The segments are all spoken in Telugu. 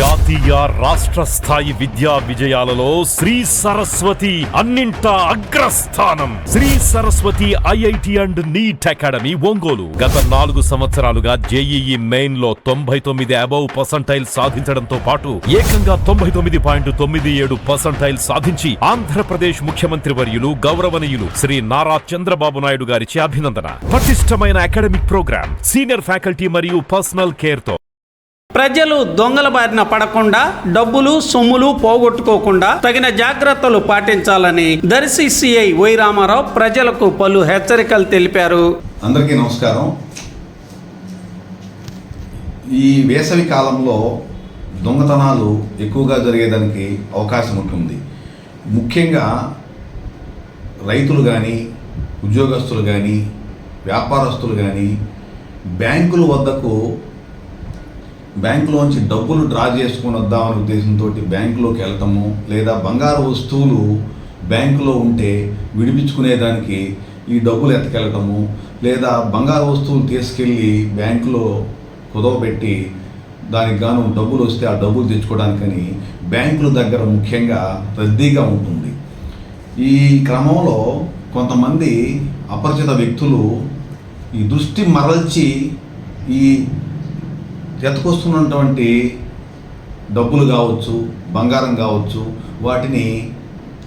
జాతీయ రాష్ట్ర స్థాయి విద్యా విజయాలలో శ్రీ సరస్వతి అన్నింటా అగ్రస్థానం. Shri Saraswati IIT and NEET academy Ongole గత 4 సంవత్సరాలుగా జేఈఈ మెయిన్ లో 99 అబౌవ్ పర్సంటైల్ సాధించడంతో పాటు ఏకంగా 99.97% సాధించి ఆంధ్రప్రదేశ్ ముఖ్యమంత్రి వర్యులు గౌరవనీయులు శ్రీ నారా చంద్రబాబు నాయుడు గారిచే అభినందన. పటిష్టమైన అకాడమిక్ ప్రోగ్రామ్, సీనియర్ ఫ్యాకల్టీ మరియు పర్సనల్ కేర్ తో ప్రజలు దొంగల బారిన పడకుండా డబ్బులు సొమ్ములు పోగొట్టుకోకుండా తగిన జాగ్రత్తలు పాటించాలని దర్శి సిఐ వై రామారావు ప్రజలకు పలు హెచ్చరికలు తెలిపారు. అందరికీ నమస్కారం. ఈ వేసవి కాలంలో దొంగతనాలు ఎక్కువగా జరిగేదానికి అవకాశం ఉంటుంది. ముఖ్యంగా రైతులు కానీ, ఉద్యోగస్తులు కానీ, వ్యాపారస్తులు కానీ బ్యాంకులోంచి డబ్బులు డ్రా చేసుకుని వద్దామనే ఉద్దేశంతో బ్యాంకులోకి వెళ్ళటము, లేదా బంగారు వస్తువులు బ్యాంకులో ఉంటే విడిపించుకునేదానికి ఈ డబ్బులు ఎత్తుకెళ్ళటము, లేదా బంగారు వస్తువులు తీసుకెళ్ళి బ్యాంకులో కుదవబెట్టి దానికి గాను డబ్బులు వస్తే ఆ డబ్బులు తెచ్చుకోవడానికని బ్యాంకుల దగ్గర ముఖ్యంగా రద్దీగా ఉంటుంది. ఈ క్రమంలో కొంతమంది అపరిచిత వ్యక్తులు ఈ దృష్టి మరల్చి ఈ ఎత్తుకొస్తున్నటువంటి డబ్బులు కావచ్చు, బంగారం కావచ్చు, వాటిని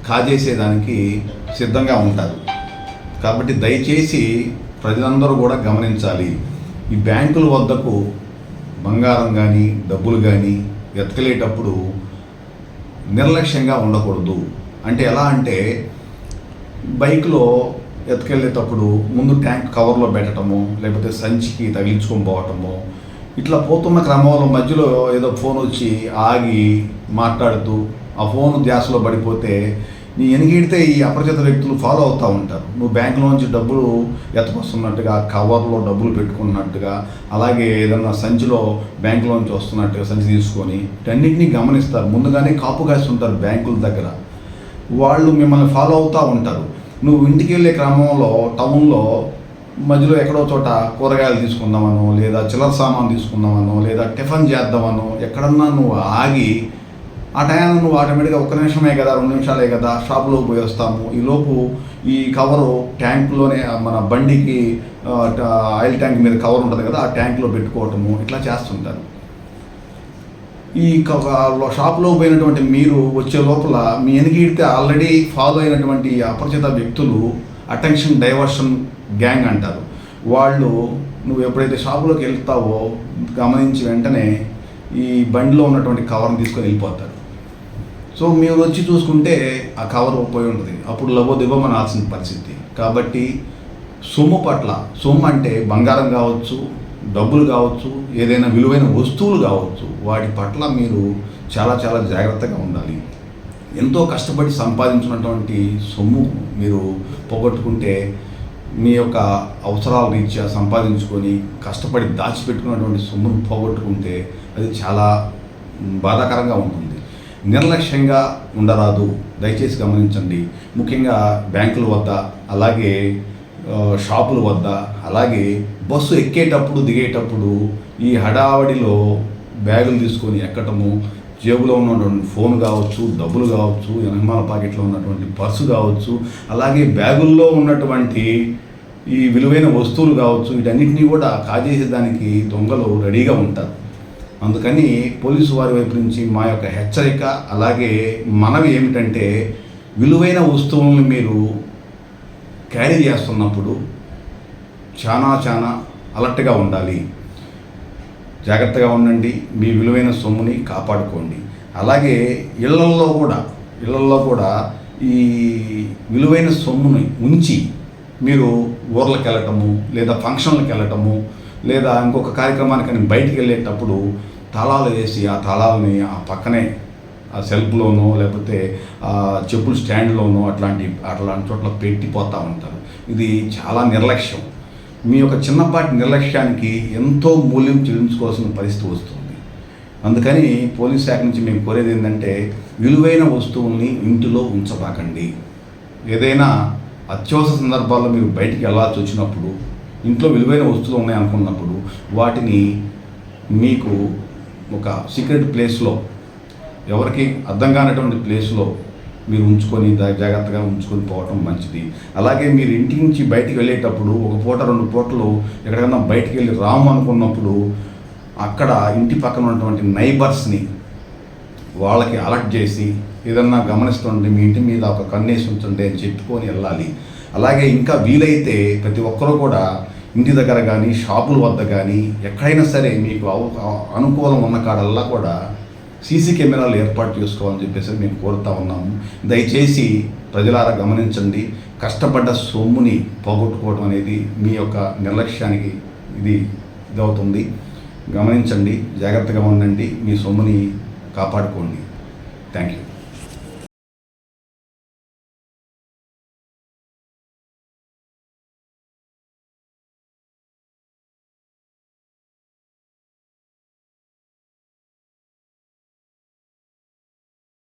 కాజేసేదానికి సిద్ధంగా ఉంటారు. కాబట్టి దయచేసి ప్రజలందరూ కూడా గమనించాలి. ఈ బ్యాంకుల వద్దకు బంగారం కానీ, డబ్బులు కానీ ఎత్తుకెళ్ళేటప్పుడు నిర్లక్ష్యంగా ఉండకూడదు. అంటే ఎలా అంటే, బైక్లో ఎత్తుకెళ్ళేటప్పుడు ముందు ట్యాంక్ కవర్లో పెట్టడము, లేకపోతే సంచికి తగిలించుకొని పోవటము, ఇట్లా పోతున్న క్రమంలో మధ్యలో ఏదో ఫోన్ వచ్చి ఆగి మాట్లాడుతూ ఆ ఫోన్ ధ్యాసలో పడిపోతే నీ ఎనిగిడితే ఈ అపరిచిత వ్యక్తులు ఫాలో అవుతూ ఉంటారు. నువ్వు బ్యాంకులోంచి డబ్బులు ఎత్తుకొస్తున్నట్టుగా, కవర్లో డబ్బులు పెట్టుకున్నట్టుగా, అలాగే ఏదన్నా సంచిలో బ్యాంకులోంచి వస్తున్నట్టుగా సంచి తీసుకొని వీటన్నిటినీ గమనిస్తారు. ముందుగానే కాపు కాస్తుంటారు బ్యాంకుల దగ్గర. వాళ్ళు మిమ్మల్ని ఫాలో అవుతూ ఉంటారు. నువ్వు ఇంటికి వెళ్ళే క్రమంలో టౌన్లో మధ్యలో ఎక్కడో చోట కూరగాయలు తీసుకుందామనో, లేదా చిల్లర సామాన్ తీసుకుందామనో, లేదా టిఫిన్ చేద్దామనో ఎక్కడన్నా నువ్వు ఆగి ఆ టైంలో నువ్వు ఆటోమేటిక్గా 1 నిమిషమే కదా, 2 నిమిషాలే కదా, షాపులోకి పోయి వస్తాము, ఈలోపు ఈ కవరు ట్యాంకులోనే మన బండికి ఆయిల్ ట్యాంక్ మీద కవర్ ఉంటుంది కదా, ఆ ట్యాంక్లో పెట్టుకోవటము ఇట్లా చేస్తుంటారు. ఈ షాప్లో పోయినటువంటి మీరు వచ్చే లోపల మీ ఎనిగిడితే ఆల్రెడీ ఫాలో అయినటువంటి అపరిచిత వ్యక్తులు అటెన్షన్ డైవర్షన్ గ్యాంగ్ అంటారు. వాళ్ళు నువ్వు ఎప్పుడైతే షాపులోకి వెళ్తావో గమనించి వెంటనే ఈ బండిలో ఉన్నటువంటి కవర్ని తీసుకొని వెళ్ళిపోతారు. సో మీరు వచ్చి చూసుకుంటే ఆ కవర్ పోయి ఉంటుంది. అప్పుడు లబోదిబ్బమనాల్సిన పరిస్థితి. కాబట్టి సొమ్ము పట్ల, సొమ్ము అంటే బంగారం కావచ్చు, డబ్బులు కావచ్చు, ఏదైనా విలువైన వస్తువులు కావచ్చు, వాటి పట్ల మీరు చాలా చాలా జాగ్రత్తగా ఉండాలి. ఎంతో కష్టపడి సంపాదించినటువంటి సొమ్ము మీరు పోగొట్టుకుంటే, మీ యొక్క అవసరాల రీత్యా సంపాదించుకొని కష్టపడి దాచిపెట్టుకున్నటువంటి సొమ్మును పోగొట్టుకుంటే అది చాలా బాధాకరంగా ఉంటుంది. నిర్లక్ష్యంగా ఉండరాదు. దయచేసి గమనించండి. ముఖ్యంగా బ్యాంకుల వద్ద, అలాగే షాపుల వద్ద, అలాగే బస్సు ఎక్కేటప్పుడు దిగేటప్పుడు ఈ హడావడిలో బ్యాగులు తీసుకొని ఎక్కటము, జేబులో ఉన్నటువంటి ఫోన్ కావచ్చు, డబ్బులు కావచ్చు, ఎనకమాల పాకెట్లో ఉన్నటువంటి పర్సు కావచ్చు, అలాగే బ్యాగుల్లో ఉన్నటువంటి ఈ విలువైన వస్తువులు కావచ్చు, వీటన్నిటినీ కూడా కాజేసేదానికి దొంగలు రెడీగా ఉంటారు. అందుకని పోలీసు వారి వైపు నుంచి మా యొక్క హెచ్చరిక, అలాగే మనవి ఏమిటంటే, విలువైన వస్తువులను మీరు క్యారీ చేస్తున్నప్పుడు చాలా అలర్ట్గా ఉండాలి. జాగ్రత్తగా ఉండండి. మీ విలువైన సొమ్ముని కాపాడుకోండి. అలాగే ఇళ్లల్లో కూడా ఈ విలువైన సొమ్ముని ఉంచి మీరు ఊర్లకు వెళ్ళటము, లేదా ఫంక్షన్లకు వెళ్ళటము, లేదా ఇంకొక కార్యక్రమానికి బయటికి వెళ్ళేటప్పుడు తాళాలు వేసి ఆ తాళాలని ఆ పక్కనే ఆ సెల్ఫ్లోనో, లేకపోతే చెప్పుల స్టాండ్లోనో అట్లాంటి చోట్ల పెట్టిపోతూ ఉంటారు. ఇది చాలా నిర్లక్ష్యం. మీ యొక్క చిన్నపాటి నిర్లక్ష్యానికి ఎంతో మూల్యం చెల్లించుకోవాల్సిన పరిస్థితి వస్తుంది. అందుకని పోలీస్ శాఖ నుంచి మేము కోరేది ఏంటంటే, విలువైన వస్తువుల్ని ఇంటిలో ఉంచబాకండి. ఏదైనా అత్యవసర సందర్భాల్లో మీరు బయటికి వెళ్ళాల్సి వచ్చినప్పుడు, ఇంట్లో విలువైన వస్తువులు ఉన్నాయనుకున్నప్పుడు వాటిని మీకు ఒక సీక్రెట్ ప్లేస్లో, ఎవరికి అర్థం కానటువంటి ప్లేస్లో మీరు ఉంచుకొని జాగ్రత్తగా ఉంచుకొని పోవటం మంచిది. అలాగే మీరు ఇంటి నుంచి బయటికి వెళ్ళేటప్పుడు ఒక పూట 2 పూటలు ఎక్కడికైనా బయటికి వెళ్ళి రాము అనుకున్నప్పుడు అక్కడ ఇంటి పక్కన ఉన్నటువంటి నైబర్స్ని వాళ్ళకి అలర్ట్ చేసి ఏదన్నా గమనిస్తుంటే మీ ఇంటి మీద ఒక కన్నేసి ఉంచండి అని చెప్పుకొని వెళ్ళాలి. అలాగే ఇంకా వీలైతే ప్రతి ఒక్కరూ కూడా ఇంటి దగ్గర కానీ షాపుల వద్ద కానీ ఎక్కడైనా సరే మీకు అనుకూలం ఉన్న కాడల్లా కూడా సీసీ కెమెరాలు ఏర్పాటు చేసుకోవాలని చెప్పేసి మేము కోరుతా ఉన్నాము. దయచేసి ప్రజలారా గమనించండి. కష్టపడ్డ సొమ్ముని పోగొట్టుకోవడం అనేది మీ యొక్క నిర్లక్ష్యానికి ఇదవుతుంది. గమనించండి, జాగ్రత్తగా ఉండండి, మీ సొమ్ముని కాపాడుకోండి. Thank you.